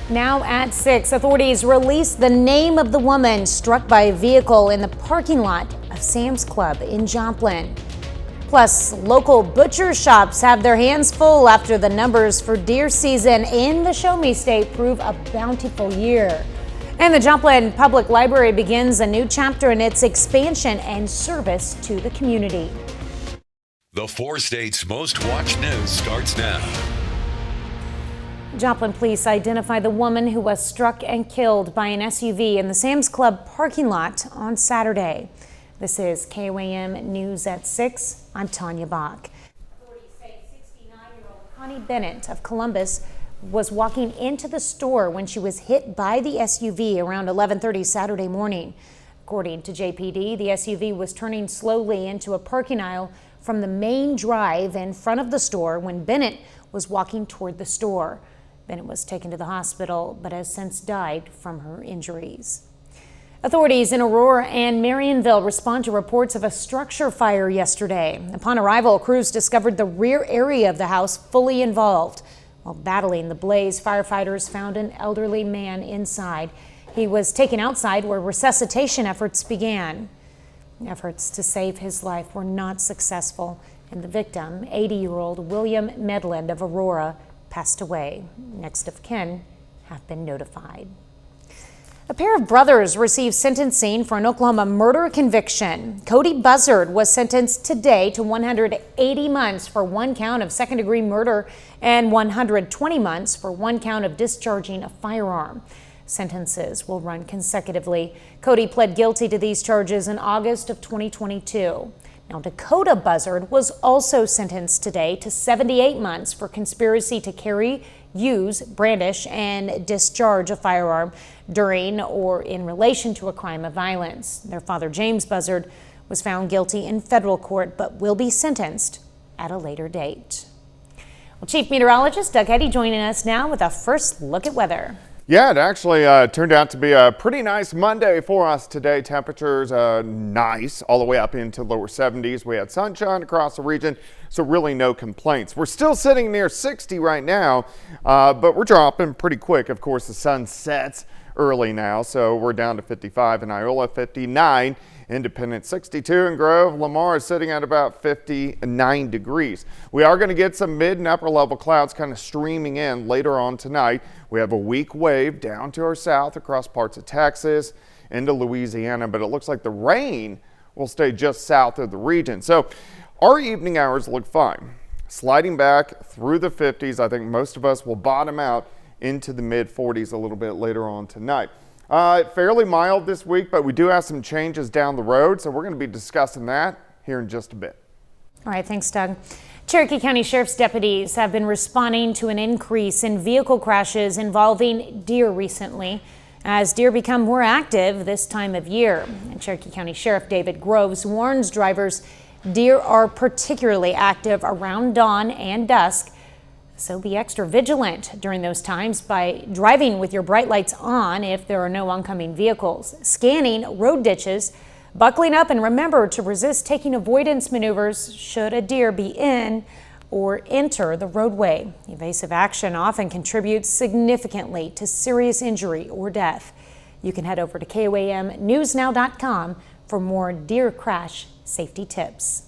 Now at 6, authorities released the name of the woman struck by a vehicle in the parking lot of Sam's Club in Joplin. Plus, local butcher shops have their hands full after the numbers for deer season in the Show Me State prove a bountiful year. And the Joplin Public Library begins a new chapter in its expansion and service to the community. The 4 states' most watched news starts now. Joplin police identify the woman who was struck and killed by an SUV in the Sam's Club parking lot on Saturday. This is KOAM News at 6. I'm Tanya Bach. Authorities say 69-year-old Connie Bennett of Columbus was walking into the store when she was hit by the SUV around 11:30 Saturday morning. According to JPD, the SUV was turning slowly into a parking aisle from the main drive in front of the store when Bennett was walking toward the store. Bennett was taken to the hospital but has since died from her injuries. Authorities in Aurora and Marionville respond to reports of a structure fire yesterday. Upon arrival, crews discovered the rear area of the house fully involved. While battling the blaze, firefighters found an elderly man inside. He was taken outside where resuscitation efforts began. Efforts to save his life were not successful, and the victim, 80-year-old William Medland of Aurora, passed away. Next of kin have been notified. A pair of brothers received sentencing for an Oklahoma murder conviction. Cody Buzzard was sentenced today to 180 months for one count of second-degree murder and 120 months for one count of discharging a firearm. Sentences will run consecutively. Cody pled guilty to these charges in August of 2022. Now, Dakota Buzzard was also sentenced today to 78 months for conspiracy to carry, use, brandish, and discharge a firearm during or in relation to a crime of violence. Their father, James Buzzard, was found guilty in federal court but will be sentenced at a later date. Well, Chief Meteorologist Doug Eddy joining us now with a first look at weather. Yeah, it actually turned out to be a pretty nice Monday for us today. Temperatures nice all the way up into lower 70s. We had sunshine across the region, so really no complaints. We're still sitting near 60 right now, but we're dropping pretty quick. Of course, the sun sets early now, so we're down to 55 in Iola, 59. Independence 62 in Grove. Lamar is sitting at about 59 degrees. We are going to get some mid and upper level clouds kind of streaming in later on tonight. We have a weak wave down to our south across parts of Texas into Louisiana, but it looks like the rain will stay just south of the region. So our evening hours look fine. Sliding back through the 50s. I think most of us will bottom out into the mid 40s a little bit later on tonight. Fairly mild this week, but we do have some changes down the road, so we're going to be discussing that here in just a bit. All right, thanks, Doug. Cherokee County Sheriff's deputies have been responding to an increase in vehicle crashes involving deer recently as deer become more active this time of year. And Cherokee County Sheriff David Groves warns drivers deer are particularly active around dawn and dusk. So be extra vigilant during those times by driving with your bright lights on if there are no oncoming vehicles, scanning road ditches, buckling up, and remember to resist taking avoidance maneuvers should a deer be in or enter the roadway. Evasive action often contributes significantly to serious injury or death. You can head over to KOAMnewsnow.com for more deer crash safety tips.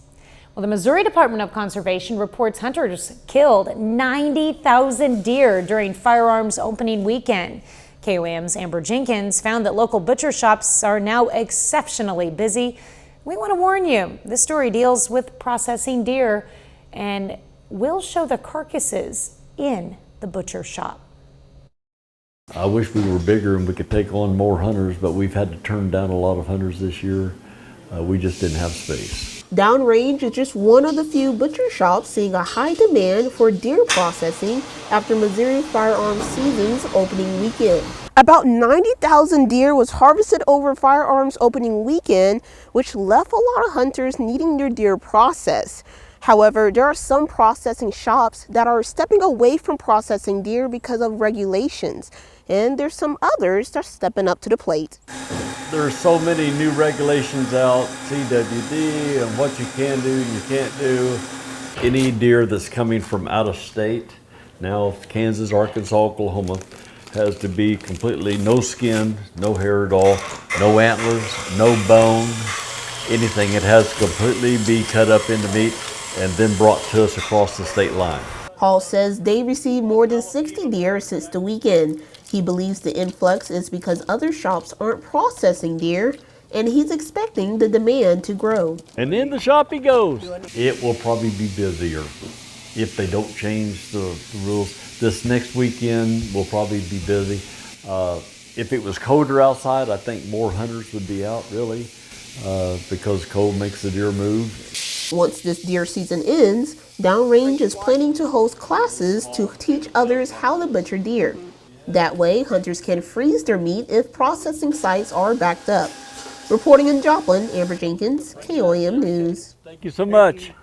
Well, the Missouri Department of Conservation reports hunters killed 90,000 deer during firearms opening weekend. KOAM's Amber Jenkins found that local butcher shops are now exceptionally busy. We want to warn you, this story deals with processing deer and will show the carcasses in the butcher shop. I wish we were bigger and we could take on more hunters, but we've had to turn down a lot of hunters this year. We just didn't have space. Downrange is just one of the few butcher shops seeing a high demand for deer processing after Missouri firearms season's opening weekend. About 90,000 deer was harvested over firearms opening weekend, which left a lot of hunters needing their deer processed. However, there are some processing shops that are stepping away from processing deer because of regulations, and there's some others that are stepping up to the plate. There are so many new regulations out, CWD, and what you can do, you can't do. Any deer that's coming from out of state, now Kansas, Arkansas, Oklahoma, has to be completely no skin, no hair at all, no antlers, no bone, anything. It has to completely be cut up into meat and then brought to us across the state line. Hall says they received more than 60 deer since the weekend. He believes the influx is because other shops aren't processing deer, and he's expecting the demand to grow. And in the shop he goes. It will probably be busier if they don't change the rules. This next weekend will probably be busy. If it was colder outside, I think more hunters would be out, really, because cold makes the deer move. Once this deer season ends, Downrange is planning to host classes to teach others how to butcher deer. That way, hunters can freeze their meat if processing sites are backed up. Reporting in Joplin, Amber Jenkins, KOAM News. Thank you so much.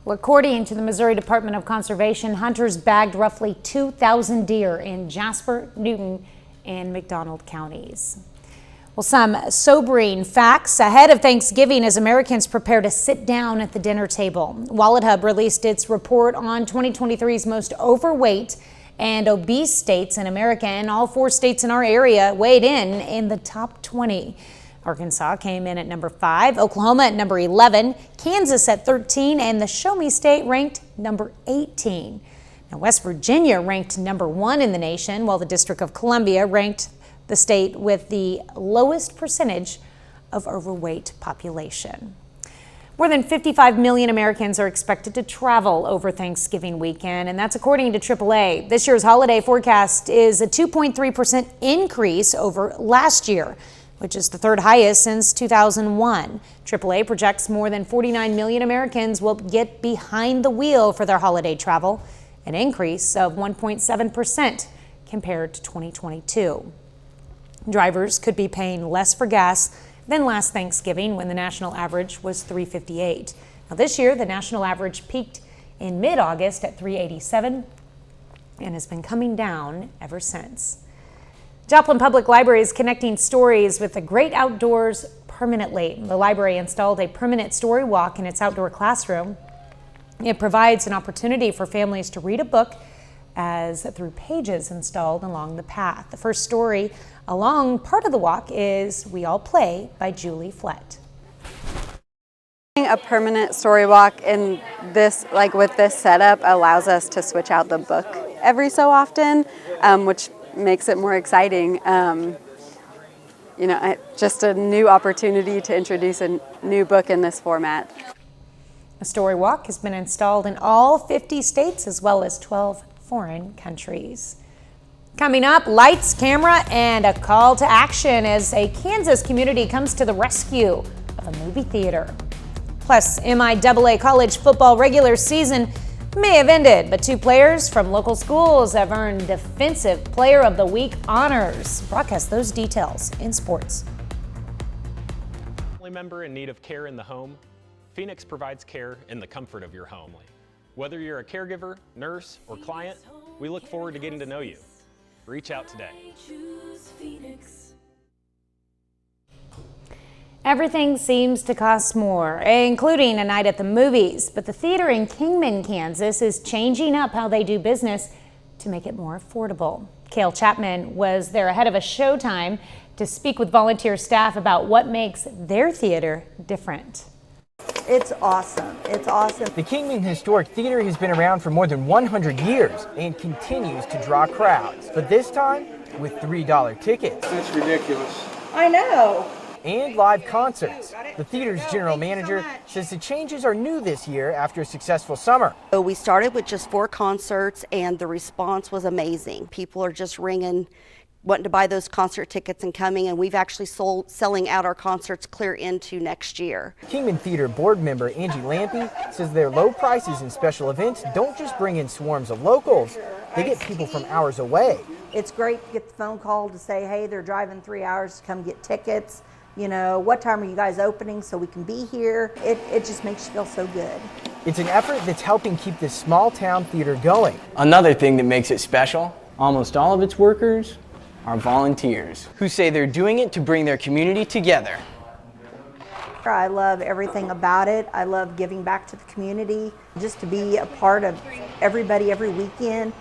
Well, according to the Missouri Department of Conservation, hunters bagged roughly 2,000 deer in Jasper, Newton, and McDonald counties. Well, some sobering facts ahead of Thanksgiving as Americans prepare to sit down at the dinner table. Wallet Hub released its report on 2023's most overweight and obese states in America, and all 4 states in our area weighed in the top 20. Arkansas came in at number 5, Oklahoma at number 11, Kansas at 13, and the Show Me State ranked number 18. Now, West Virginia ranked number 1 in the nation, while the District of Columbia ranked the state with the lowest percentage of overweight population. More than 55 million Americans are expected to travel over Thanksgiving weekend, and that's according to AAA. This year's holiday forecast is a 2.3% increase over last year, which is the 3rd highest since 2001. AAA projects more than 49 million Americans will get behind the wheel for their holiday travel, an increase of 1.7% compared to 2022. Drivers could be paying less for gas than last Thanksgiving, when the national average was $3.58. Now this year, the national average peaked in mid-August at $3.87 and has been coming down ever since. Joplin Public Library is connecting stories with the great outdoors permanently. The library installed a permanent story walk in its outdoor classroom. It provides an opportunity for families to read a book as through pages installed along the path. The first story along part of the walk is We All Play by Julie Flett. A permanent story walk in this, with this setup, allows us to switch out the book every so often, which makes it more exciting. Just a new opportunity to introduce a new book in this format. A story walk has been installed in all 50 states as well as 12 foreign countries. Coming up, lights, camera, and a call to action as a Kansas community comes to the rescue of a movie theater. Plus, MIAA college football regular season may have ended, but 2 players from local schools have earned Defensive Player of the Week honors. Broadcast those details in sports. Family member in need of care in the home, Phoenix provides care in the comfort of your home. Whether you're a caregiver, nurse, or client, we look forward to getting to know you. Reach out today. Everything seems to cost more, including a night at the movies, but the theater in Kingman, Kansas is changing up how they do business to make it more affordable. Cale Chapman was there ahead of a showtime to speak with volunteer staff about what makes their theater different. It's awesome. It's awesome. The Kingman Historic Theater has been around for more than 100 years and continues to draw crowds, but this time with $3 tickets. That's ridiculous. I know. And live concerts. The theater's general manager says the changes are new this year after a successful summer. So we started with just 4 concerts and the response was amazing. People are just ringing, wanting to buy those concert tickets and coming, and we've actually selling out our concerts clear into next year. Kingman Theater board member Angie Lampy says their low prices and special events don't just bring in swarms of locals, they get people from hours away. It's great to get the phone call to say, hey, they're driving 3 hours to come get tickets. You know, what time are you guys opening so we can be here? It just makes you feel so good. It's an effort that's helping keep this small town theater going. Another thing that makes it special, almost all of its workers are volunteers who say they're doing it to bring their community together. I love everything about it. I love giving back to the community, just to be a part of everybody every weekend.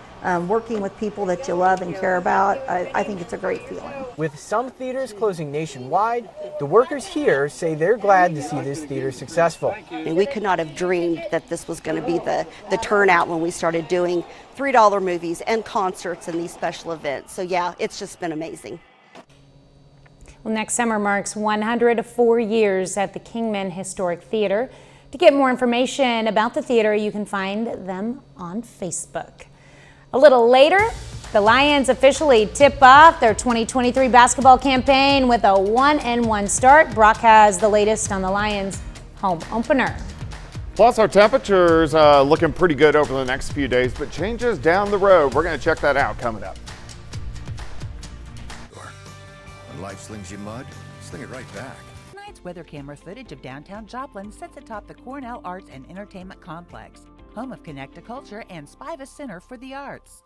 working with people that you love and care about. I think it's a great feeling. With some theaters closing nationwide, the workers here say they're glad to see this theater successful. And we could not have dreamed that this was going to be the turnout when we started doing $3 movies and concerts and these special events. So yeah, it's just been amazing. Well, next summer marks 104 years at the Kingman Historic Theater. To get more information about the theater, you can find them on Facebook. A little later, the Lions officially tip off their 2023 basketball campaign with a 1-1 start. Brock has the latest on the Lions' home opener. Plus, our temperatures looking pretty good over the next few days, but changes down the road. We're going to check that out coming up. When life slings you mud, sling it right back. Tonight's weather camera footage of downtown Joplin sits atop the Cornell Arts and Entertainment Complex, home of Connect-A-Culture and Spiva Center for the Arts.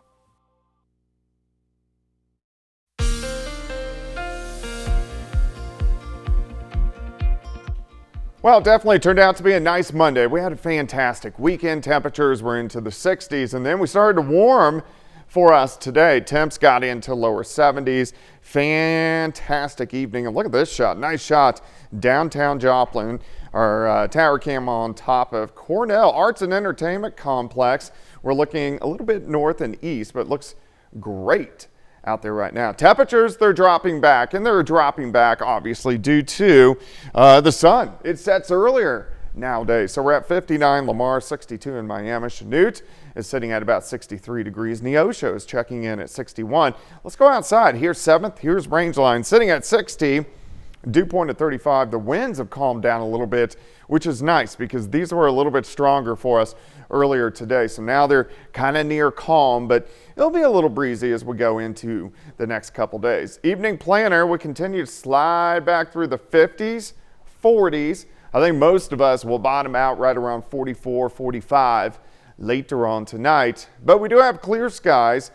Well, it definitely turned out to be a nice Monday. We had a fantastic weekend. Temperatures were into the 60s, and then we started to warm for us today. Temps got into lower 70s. Fantastic evening. And look at this shot. Nice shot downtown Joplin. Our tower cam on top of Cornell Arts and Entertainment Complex. We're looking a little bit north and east, but it looks great out there right now. Temperatures, they're dropping back, and they're dropping back obviously due to the sun. It sets earlier nowadays. So we're at 59, Lamar 62 in Miami. Chanute is sitting at about 63 degrees. Neosho is checking in at 61. Let's go outside. Here's 7th. Here's Rangeline sitting at 60. Dew point at 35. The winds have calmed down a little bit, which is nice because these were a little bit stronger for us earlier today. So now they're kind of near calm, but it'll be a little breezy as we go into the next couple days. Evening planner, we continue to slide back through the 50s, 40s. I think most of us will bottom out right around 44, 45 later on tonight. But we do have clear skies.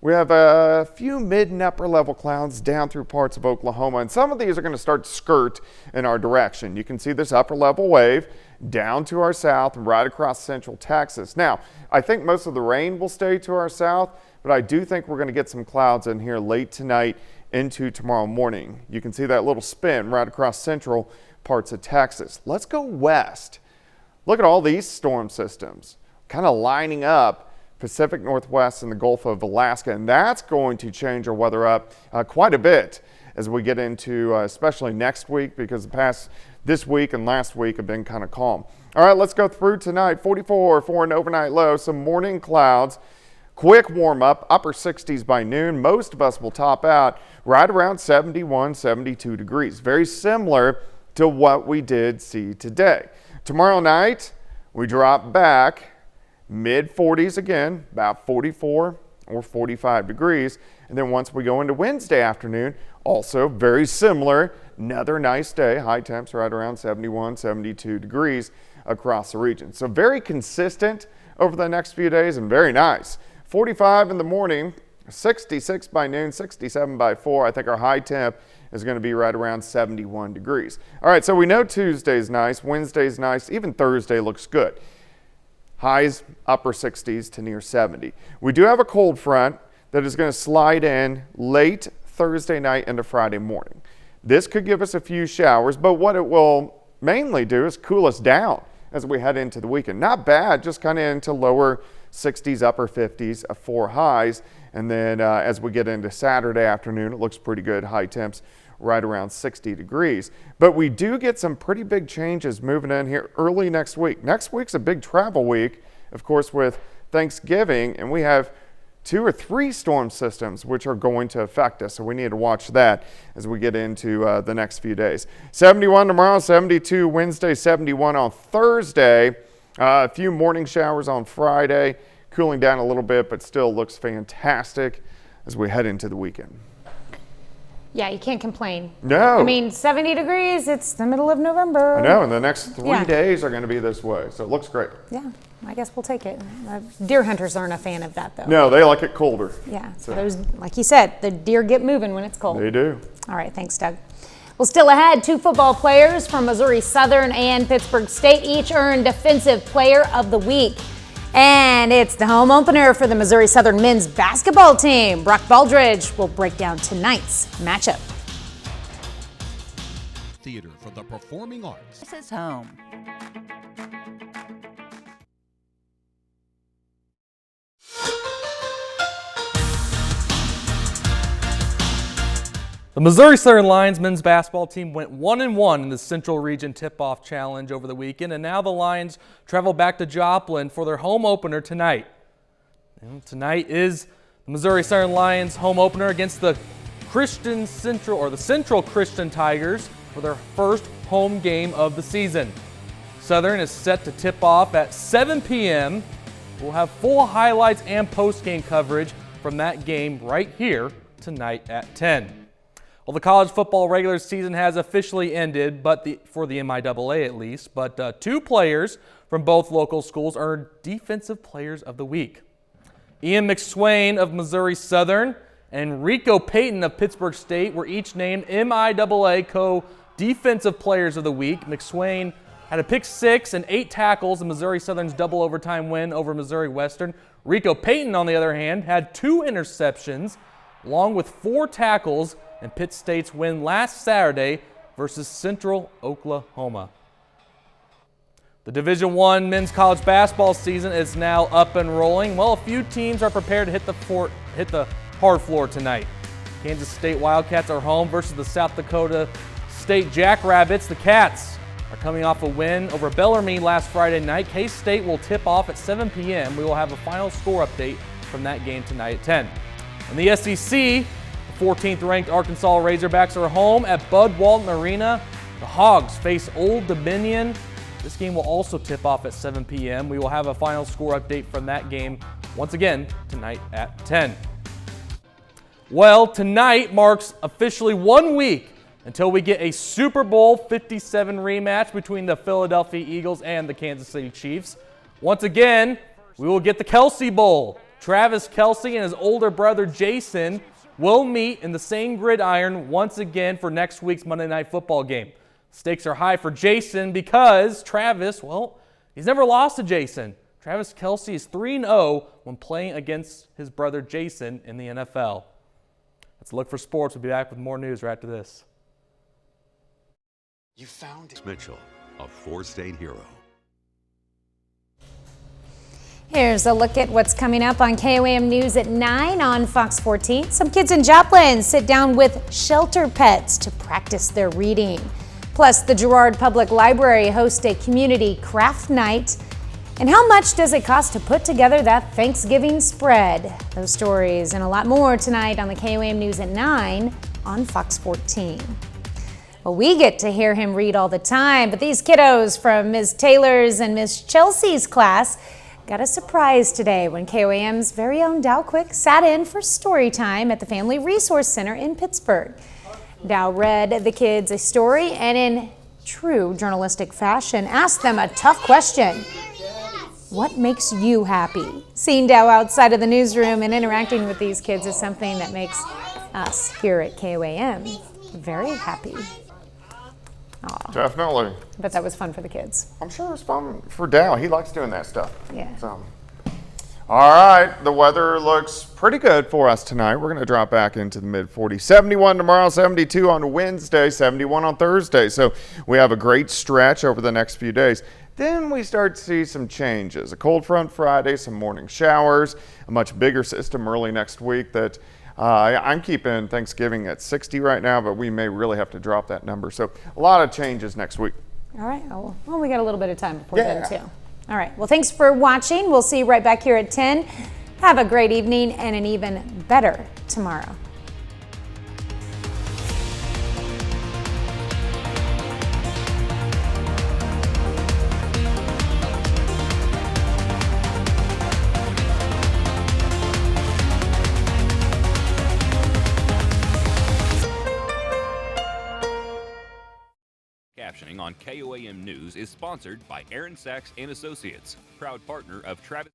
We have a few mid and upper level clouds down through parts of Oklahoma, and some of these are going to start to skirt in our direction. You can see this upper level wave down to our south and right across central Texas. Now, I think most of the rain will stay to our south, but I do think we're going to get some clouds in here late tonight into tomorrow morning. You can see that little spin right across central parts of Texas. Let's go west. Look at all these storm systems kind of lining up Pacific Northwest and the Gulf of Alaska, and that's going to change our weather up quite a bit as we get into especially next week, because this week and last week have been kind of calm. All right, let's go through tonight. 44 for an overnight low, some morning clouds, quick warm up, upper 60s by noon. Most of us will top out right around 71, 72 degrees. Very similar to what we did see today. Tomorrow night, we drop back mid 40s again, about 44 or 45 degrees. And then once we go into Wednesday afternoon, also very similar, another nice day, high temps right around 71, 72 degrees across the region. So very consistent over the next few days and very nice. 45 in the morning, 66 by noon, 67 by 4. I think our high temp is going to be right around 71 degrees. All right, so we know Tuesday's nice, Wednesday's nice, even Thursday looks good. Highs upper 60s to near 70. We do have a cold front that is going to slide in late Thursday night into Friday morning. This could give us a few showers, but what it will mainly do is cool us down as we head into the weekend. Not bad, just kind of into lower 60s, upper 50s, 4 highs. And then as we get into Saturday afternoon, it looks pretty good. High temps right around 60 degrees. But we do get some pretty big changes moving in here early next week. Next week's a big travel week, of course, with Thanksgiving, and we have 2 or 3 storm systems which are going to affect us. So we need to watch that as we get into the next few days. 71 tomorrow, 72 Wednesday, 71 on Thursday. A few morning showers on Friday, cooling down a little bit, but still looks fantastic as we head into the weekend. Yeah, you can't complain. No. I mean, 70 degrees, it's the middle of November. I know, and the next 3 days are going to be this way, so it looks great. Yeah, I guess we'll take it. Deer hunters aren't a fan of that, though. No, they like it colder. Yeah, so those, like you said, the deer get moving when it's cold. They do. All right, thanks, Doug. Well, still ahead, 2 football players from Missouri Southern and Pittsburgh State each earned Defensive Player of the Week. And it's the home opener for the Missouri Southern men's basketball team. Brock Baldridge will break down tonight's matchup. Theater for the Performing Arts. This is home. The Missouri Southern Lions men's basketball team went 1-1 in the Central Region Tip-Off Challenge over the weekend, and now the Lions travel back to Joplin for their home opener tonight. And tonight is the Missouri Southern Lions home opener against the Central Christian Tigers for their first home game of the season. Southern is set to tip off at 7 p.m. We'll have full highlights and post-game coverage from that game right here tonight at 10. Well, the college football regular season has officially ended, for the MIAA at least, but two players from both local schools earned Defensive Players of the Week. Ian McSwain of Missouri Southern and Rico Payton of Pittsburgh State were each named MIAA Co-Defensive Players of the Week. McSwain had a pick 6 and 8 tackles in Missouri Southern's double overtime win over Missouri Western. Rico Payton, on the other hand, had 2 interceptions along with 4 tackles in Pitt State's win last Saturday versus Central Oklahoma. The Division I men's college basketball season is now up and rolling. Well, a few teams are prepared to hit the hard floor tonight. Kansas State Wildcats are home versus the South Dakota State Jackrabbits. The Cats are coming off a win over Bellarmine last Friday night. K-State will tip off at 7 p.m. We will have a final score update from that game tonight at 10. In the SEC, the 14th ranked Arkansas Razorbacks are home at Bud Walton Arena. The Hogs face Old Dominion. This game will also tip off at 7 p.m. We will have a final score update from that game once again tonight at 10. Well, tonight marks officially 1 week until we get a Super Bowl 57 rematch between the Philadelphia Eagles and the Kansas City Chiefs. Once again, we will get the Kelsey Bowl. Travis Kelce and his older brother Jason will meet in the same gridiron once again for next week's Monday Night Football game. Stakes are high for Jason because Travis, well, he's never lost to Jason. Travis Kelce is 3-0 when playing against his brother Jason in the NFL. Let's look for sports. We'll be back with more news right after this. You found it. Mitchell, a 4-state hero. Here's a look at what's coming up on KOAM News at 9 on Fox 14. Some kids in Joplin sit down with shelter pets to practice their reading. Plus, the Girard Public Library hosts a community craft night. And how much does it cost to put together that Thanksgiving spread? Those stories and a lot more tonight on the KOAM News at 9 on Fox 14. Well, we get to hear him read all the time, but these kiddos from Ms. Taylor's and Ms. Chelsea's class got a surprise today when KOAM's very own Dow Quick sat in for story time at the Family Resource Center in Pittsburgh. Dow read the kids a story and in true journalistic fashion asked them a tough question. What makes you happy? Seeing Dow outside of the newsroom and interacting with these kids is something that makes us here at KOAM very happy. Aww. Definitely. I bet that was fun for the kids. I'm sure it was fun for Dow. He likes doing that stuff. Yeah. So. All right, the weather looks pretty good for us tonight. We're going to drop back into the mid-40s. 71 tomorrow, 72 on Wednesday, 71 on Thursday. So we have a great stretch over the next few days. Then we start to see some changes. A cold front Friday, some morning showers, a much bigger system early next week that I'm keeping Thanksgiving at 60 right now, but we may really have to drop that number. So a lot of changes next week. All right. Well, we got a little bit of time before then, too. All right. Well, thanks for watching. We'll see you right back here at 10. Have a great evening and an even better tomorrow. Captioning on KOAM News is sponsored by Aaron Sachs & Associates, proud partner of Travis.